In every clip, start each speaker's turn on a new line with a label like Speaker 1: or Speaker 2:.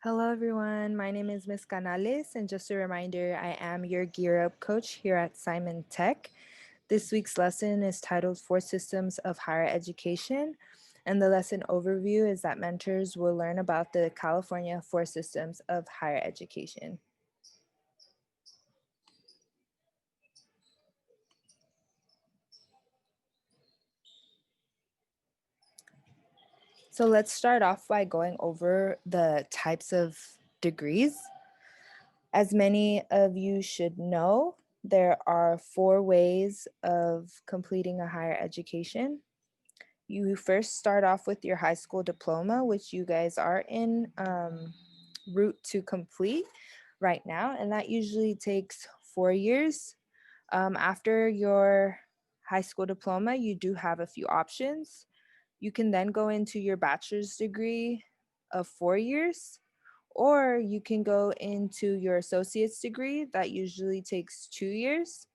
Speaker 1: Hello, everyone. My name is Miss Canales, and just a reminder, I am your Gear Up coach here at Simon Tech. This week's lesson is titled Four Systems of Higher Education, and the lesson overview is that mentors will learn about the California Four Systems of Higher Education. So let's start off by going over the types of degrees. As many of you should know, there are four ways of completing a higher education. You first start off with your high school diploma, which you guys are in route to complete right now, and that usually takes 4 years. After your high school diploma, you do have a few options. You can then go into your bachelor's degree of 4 years, or you can go into your associate's degree that usually takes 2 years.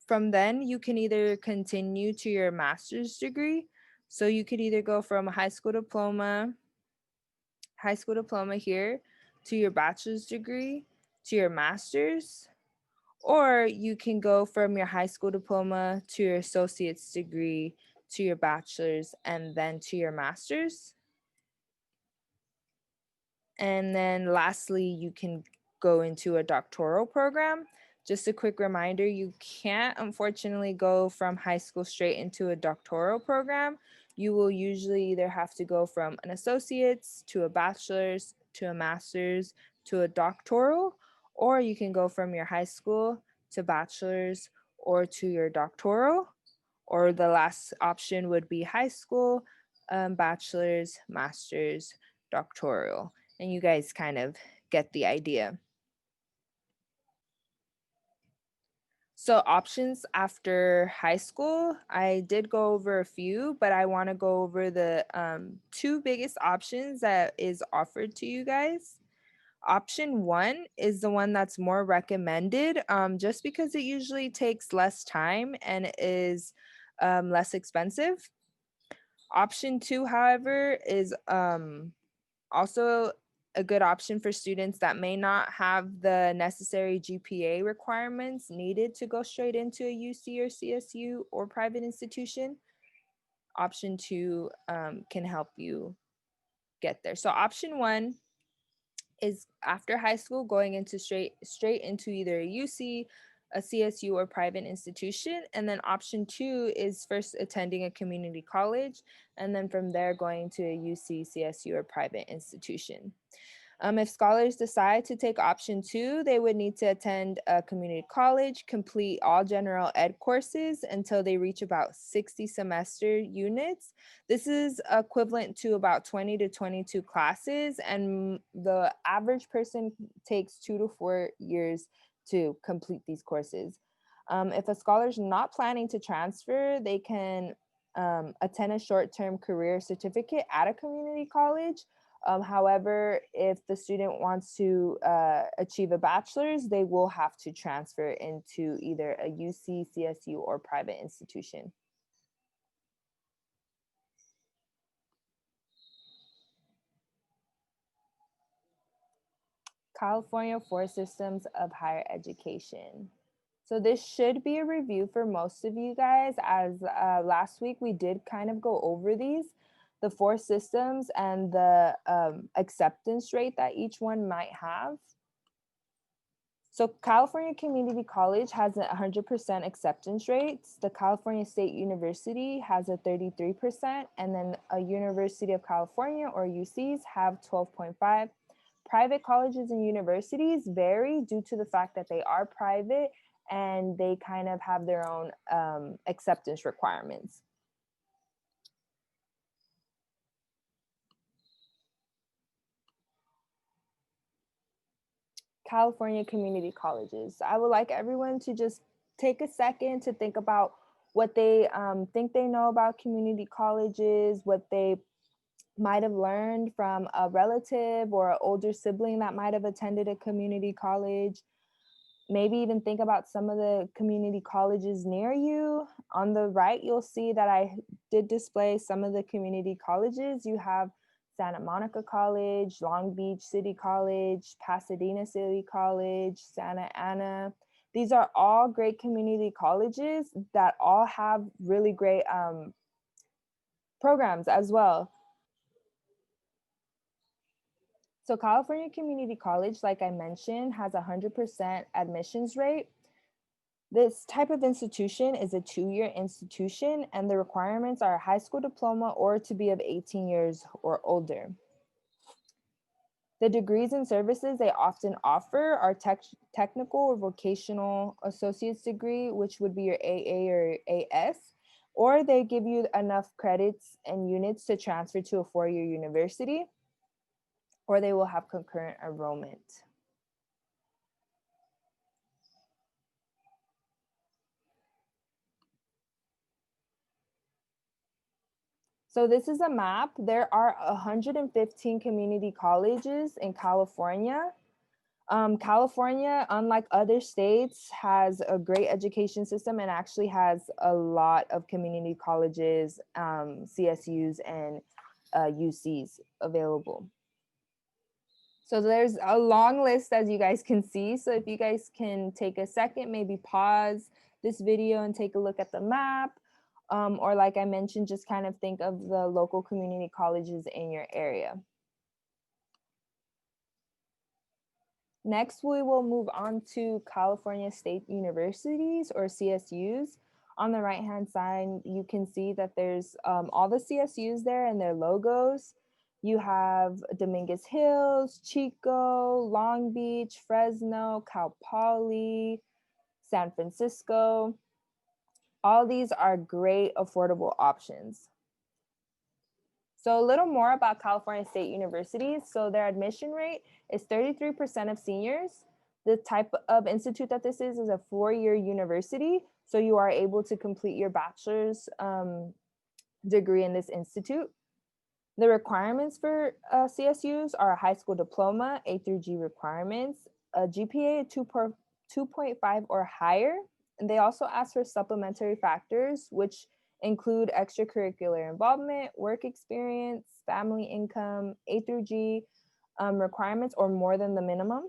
Speaker 1: From then, you can either continue to your master's degree. So you could either go from a high school diploma here to your bachelor's degree to your master's, or you can go from your high school diploma to your associate's degree to your bachelor's and then to your master's. And then lastly, you can go into a doctoral program. Just a quick reminder, you can't unfortunately go from high school straight into a doctoral program. You will usually either have to go from an associate's to a bachelor's to a master's to a doctoral, or you can go from your high school to bachelor's or to your doctoral, or the last option would be high school, bachelor's, master's, doctoral, and you guys kind of get the idea. So options after high school, I did go over a few, but I want to go over the two biggest options that is offered to you guys. Option one is the one that's more recommended, just because it usually takes less time and is less expensive. Option two, however, is also a good option for students that may not have the necessary GPA requirements needed to go straight into a UC or CSU or private institution. Option two can help you get there. So option one is after high school going into straight into either a UC, a CSU, or private institution. And then option two is first attending a community college, and then from there going to a UC, CSU, or private institution. If scholars decide to take option two, they would need to attend a community college, complete all general ed courses until they reach about 60 semester units. This is equivalent to about 20 to 22 classes, and the average person takes 2 to 4 years to complete these courses. If a scholar is not planning to transfer, they can attend a short-term career certificate at a community college. However, if the student wants to achieve a bachelor's, they will have to transfer into either a UC, CSU, or private institution. California Four Systems of Higher Education. So this should be a review for most of you guys, as last week we did kind of go over the four systems and the acceptance rate that each one might have. So California Community College has a 100% acceptance rates. The California State University has a 33%, and then a University of California or UCs have 12.5. Private colleges and universities vary due to the fact that they are private and they kind of have their own acceptance requirements. California community colleges. I would like everyone to just take a second to think about what they think they know about community colleges, what they might have learned from a relative or an older sibling that might have attended a community college. Maybe even think about some of the community colleges near you. On the right, you'll see that I did display some of the community colleges. You have Santa Monica College, Long Beach City College, Pasadena City College, Santa Ana. These are all great community colleges that all have really great programs as well. So California Community College, like I mentioned, has a 100% admissions rate. This type of institution is a 2-year institution, and the requirements are a high school diploma or to be of 18 years or older. The degrees and services they often offer are technical or vocational associate's degree, which would be your AA or AS, or they give you enough credits and units to transfer to a 4-year university, or they will have concurrent enrollment. So this is a map. There are 115 community colleges in California. California, unlike other states, has a great education system and actually has a lot of community colleges, CSUs, and UCs available. So there's a long list, as you guys can see. So if you guys can take a second, maybe pause this video and take a look at the map. Or like I mentioned, just kind of think of the local community colleges in your area. Next, we will move on to California State Universities or CSUs. On the right-hand side, you can see that there's all the CSUs there and their logos. You have Dominguez Hills, Chico, Long Beach, Fresno, Cal Poly, San Francisco. All these are great affordable options. So a little more about California State Universities. So their admission rate is 33% of seniors. The type of institute that this is a 4-year university. So you are able to complete your bachelor's degree in this institute. The requirements for CSUs are a high school diploma, A through G requirements, a GPA of 2.5 or higher. And they also ask for supplementary factors, which include extracurricular involvement, work experience, family income, A through G requirements, or more than the minimum.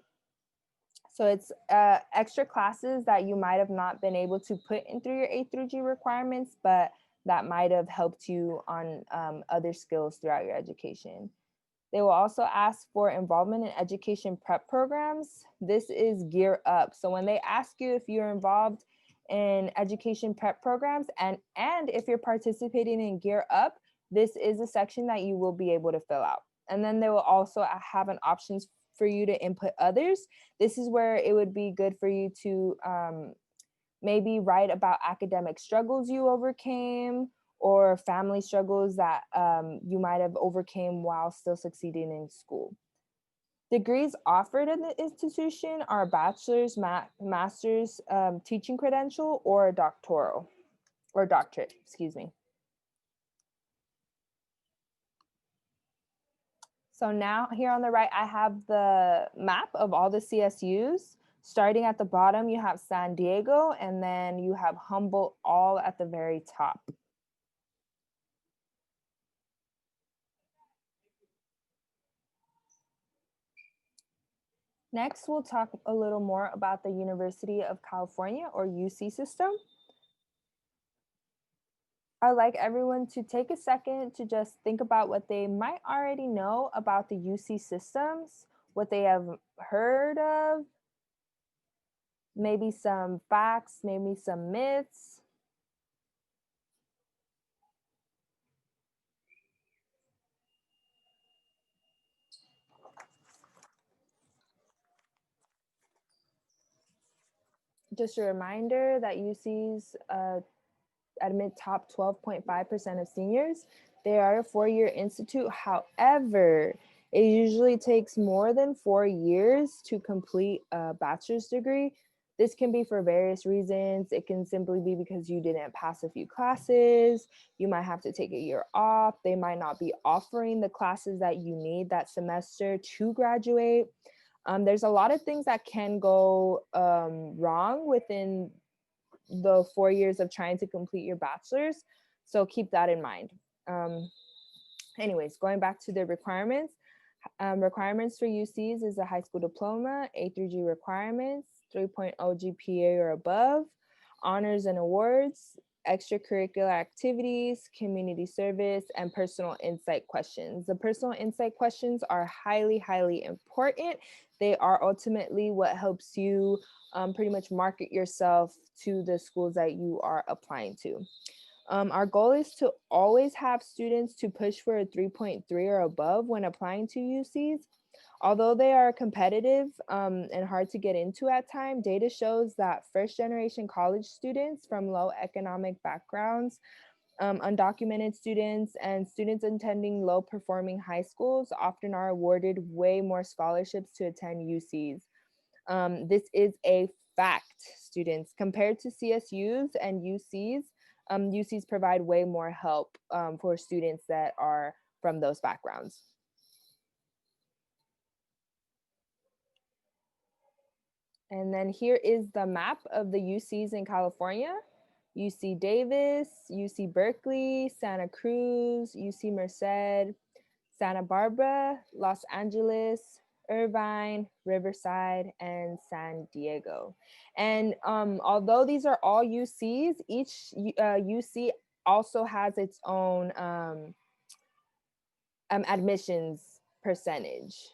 Speaker 1: So it's extra classes that you might have not been able to put in through your A through G requirements, but that might have helped you on other skills throughout your education. They will also ask for involvement in education prep programs. This is Gear Up. So when they ask you if you're involved in education prep programs and if you're participating in Gear Up, this is a section that you will be able to fill out. And then they will also have an options for you to input others. This is where it would be good for you to maybe write about academic struggles you overcame or family struggles that you might have overcame while still succeeding in school. Degrees offered in the institution are a bachelor's, master's teaching credential, or a doctoral, or doctorate, excuse me. So now here on the right, I have the map of all the CSUs. Starting at the bottom, you have San Diego, and then you have Humboldt all at the very top. Next, we'll talk a little more about the University of California or UC system. I'd like everyone to take a second to just think about what they might already know about the UC systems, what they have heard of, maybe some facts, maybe some myths. Just a reminder that UC's admit top 12.5% of seniors. They are a 4-year institute. However, it usually takes more than 4 years to complete a bachelor's degree. This can be for various reasons. It can simply be because you didn't pass a few classes. You might have to take a year off. They might not be offering the classes that you need that semester to graduate. There's a lot of things that can go wrong within the 4 years of trying to complete your bachelor's. So keep that in mind. Anyways, going back to the requirements. Requirements for UCs is a high school diploma, A through G requirements, 3.0 GPA or above, honors and awards, extracurricular activities, community service, and personal insight questions. The personal insight questions are highly, highly important. They are ultimately what helps you pretty much market yourself to the schools that you are applying to. Our goal is to always have students to push for a 3.3 or above when applying to UCs. Although they are competitive and hard to get into at times, data shows that first generation college students from low economic backgrounds, undocumented students, and students attending low performing high schools often are awarded way more scholarships to attend UCs. This is a fact, students. Compared to CSUs and UCs, UCs provide way more help for students that are from those backgrounds. And then here is the map of the UCs in California. UC Davis, UC Berkeley, Santa Cruz, UC Merced, Santa Barbara, Los Angeles, Irvine, Riverside, and San Diego. And although these are all UCs, each UC also has its own admissions percentage.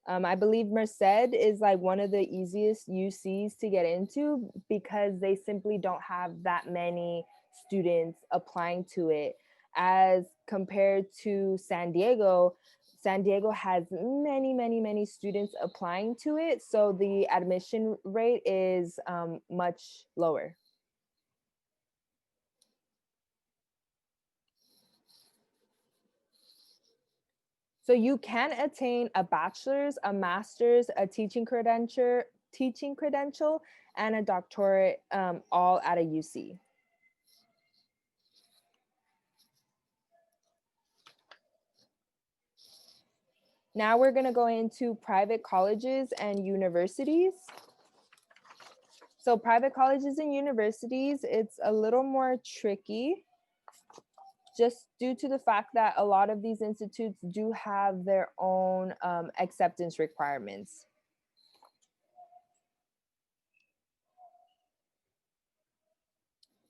Speaker 1: I believe Merced is like one of the easiest UCs to get into because they simply don't have that many students applying to it as compared to San Diego. San Diego has many, many, many students applying to it. So the admission rate is much lower. So you can attain a bachelor's, a master's, a teaching credential, and a doctorate all at a UC. Now we're going to go into private colleges and universities. So private colleges and universities, it's a little more tricky just due to the fact that a lot of these institutes do have their own acceptance requirements.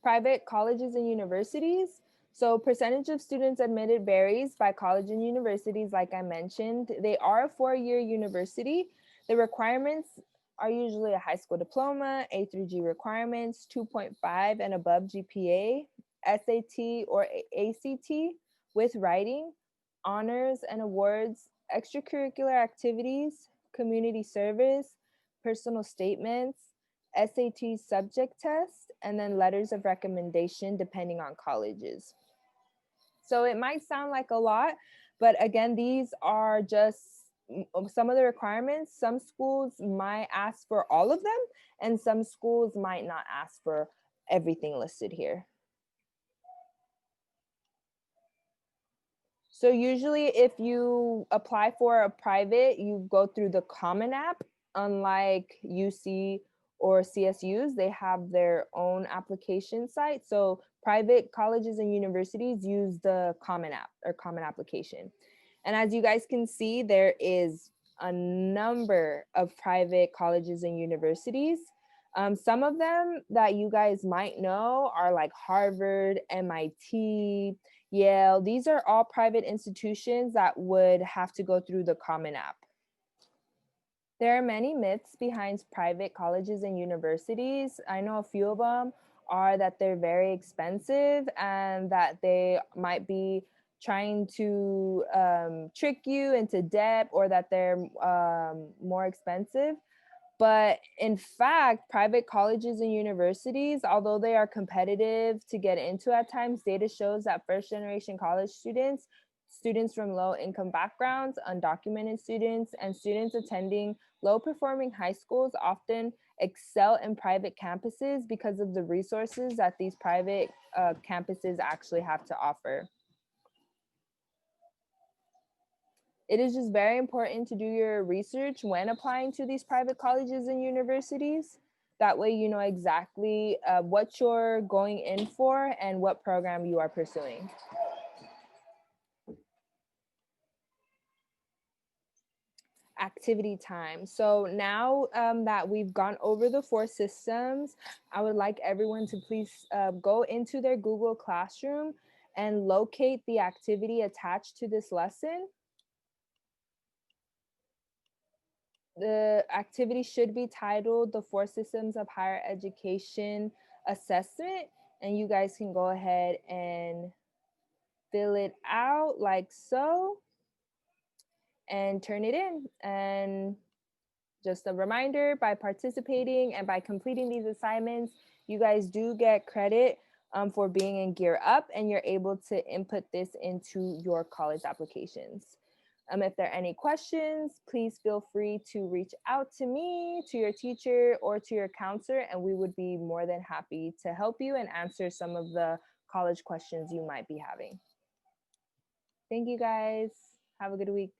Speaker 1: Private colleges and universities. So percentage of students admitted varies by college and universities, like I mentioned. They are a 4-year university. The requirements are usually a high school diploma, A through G requirements, 2.5 and above GPA, SAT or ACT with writing, honors and awards, extracurricular activities, community service, personal statements, SAT subject test, and then letters of recommendation depending on colleges. So it might sound like a lot, but again, these are just some of the requirements. Some schools might ask for all of them, and some schools might not ask for everything listed here. So usually if you apply for a private, you go through the Common App. Unlike UC or CSUs, they have their own application site. So private colleges and universities use the Common App or Common Application. And as you guys can see, there is a number of private colleges and universities. Some of them that you guys might know are like Harvard, MIT, Yale. These are all private institutions that would have to go through the Common App. There are many myths behind private colleges and universities. I know a few of them are that they're very expensive and that they might be trying to trick you into debt, or that they're more expensive. But in fact, private colleges and universities, although they are competitive to get into at times, data shows that first generation college students, students from low income backgrounds, undocumented students, and students attending low performing high schools often excel in private campuses because of the resources that these private campuses actually have to offer. It is just very important to do your research when applying to these private colleges and universities. That way you know exactly what you're going in for and what program you are pursuing. activity time. So now that we've gone over the 4 systems, I would like everyone to please go into their Google Classroom and locate the activity attached to this lesson. The activity should be titled The 4 Systems of Higher Education Assessment, and you guys can go ahead and fill it out like so and turn it in. And just a reminder, by participating and by completing these assignments, you guys do get credit for being in Gear Up, and you're able to input this into your college applications. If there are any questions, please feel free to reach out to me, to your teacher, or to your counselor, and we would be more than happy to help you and answer some of the college questions you might be having. Thank you guys. Have a good week.